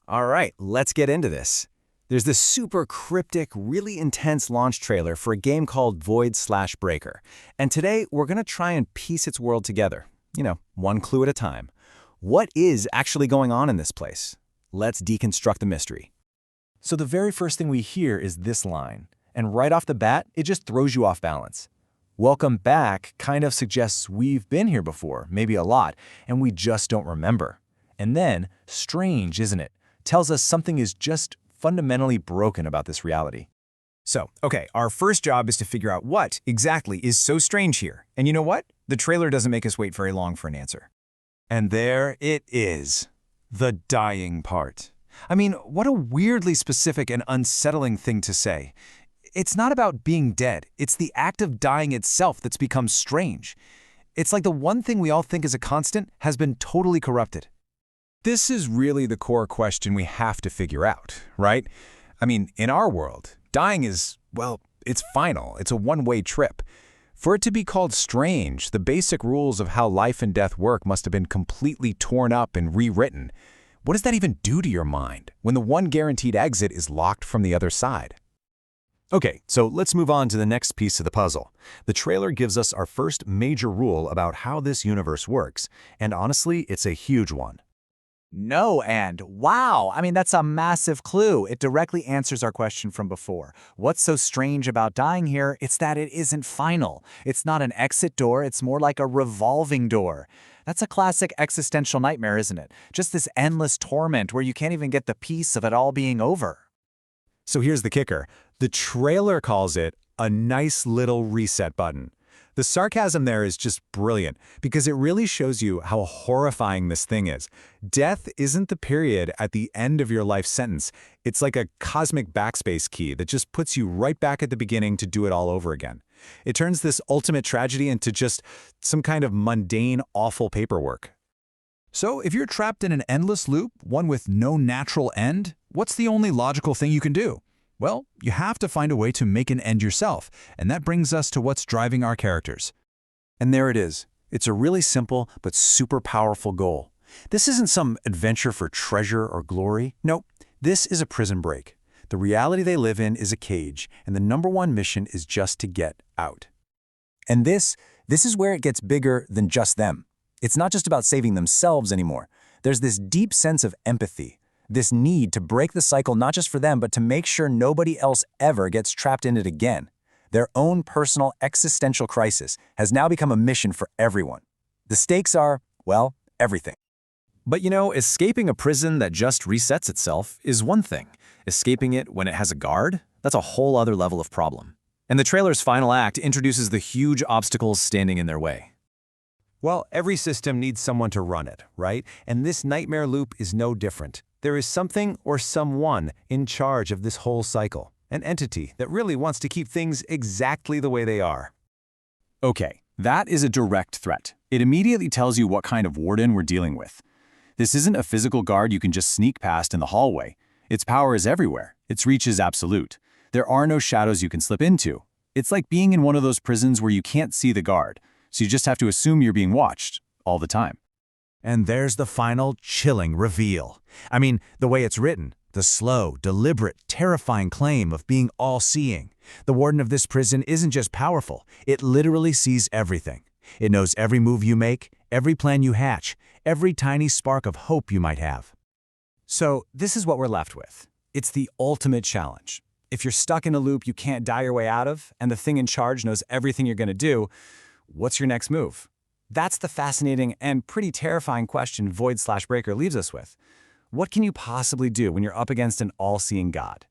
All right, let's get into this. There's this super cryptic, really intense launch trailer for a game called Void/Breaker. And today, we're going to try and piece its world together. One clue at a time. What is actually going on in this place? Let's deconstruct the mystery. So the very first thing we hear is this line, and right off the bat, it just throws you off balance. Welcome back kind of suggests we've been here before, maybe a lot, and we just don't remember. And then, strange, isn't it? Tells us something is just fundamentally broken about this reality. So, okay, our first job is to figure out what exactly is so strange here. And you know what? The trailer doesn't make us wait very long for an answer. And there it is, the dying part. I mean, what a weirdly specific and unsettling thing to say. It's not about being dead. It's the act of dying itself that's become strange. It's like the one thing we all think is a constant has been totally corrupted. This is really the core question we have to figure out, right? I mean, in our world, dying is, well, it's final. It's a one-way trip. For it to be called strange, the basic rules of how life and death work must have been completely torn up and rewritten. What does that even do to your mind when the one guaranteed exit is locked from the other side? Okay, so let's move on to the next piece of the puzzle. The trailer gives us our first major rule about how this universe works, and honestly, it's a huge one. No and wow, that's a massive clue. It directly answers our question from before. What's so strange about dying here? It's that it isn't final. It's not an exit door, it's more like a revolving door. That's a classic existential nightmare, isn't it? Just this endless torment where you can't even get the peace of it all being over. So here's the kicker. The trailer calls it a nice little reset button. The sarcasm there is just brilliant because it really shows you how horrifying this thing is. Death isn't the period at the end of your life sentence. It's like a cosmic backspace key that just puts you right back at the beginning to do it all over again. It turns this ultimate tragedy into just some kind of mundane, awful paperwork. So if you're trapped in an endless loop, one with no natural end, what's the only logical thing you can do? Well, you have to find a way to make an end yourself, and that brings us to what's driving our characters. And there it is. It's a really simple but super powerful goal. This isn't some adventure for treasure or glory. No, this is a prison break. The reality they live in is a cage, and the #1 mission is just to get out. And this is where it gets bigger than just them. It's not just about saving themselves anymore. There's this deep sense of empathy. This need to break the cycle not just for them, but to make sure nobody else ever gets trapped in it again. Their own personal existential crisis has now become a mission for everyone. The stakes are, well, everything. But escaping a prison that just resets itself is one thing. Escaping it when it has a guard, that's a whole other level of problem. And the trailer's final act introduces the huge obstacles standing in their way. Well, every system needs someone to run it, right? And this nightmare loop is no different. There is something or someone in charge of this whole cycle, an entity that really wants to keep things exactly the way they are. Okay, that is a direct threat. It immediately tells you what kind of warden we're dealing with. This isn't a physical guard you can just sneak past in the hallway. Its power is everywhere. Its reach is absolute. There are no shadows you can slip into. It's like being in one of those prisons where you can't see the guard, so you just have to assume you're being watched all the time. And there's the final chilling reveal. The way it's written, the slow, deliberate, terrifying claim of being all-seeing. The warden of this prison isn't just powerful, it literally sees everything. It knows every move you make, every plan you hatch, every tiny spark of hope you might have. So this is what we're left with. It's the ultimate challenge. If you're stuck in a loop you can't die your way out of, and the thing in charge knows everything you're going to do, what's your next move? That's the fascinating and pretty terrifying question Void/Breaker leaves us with. What can you possibly do when you're up against an all-seeing God?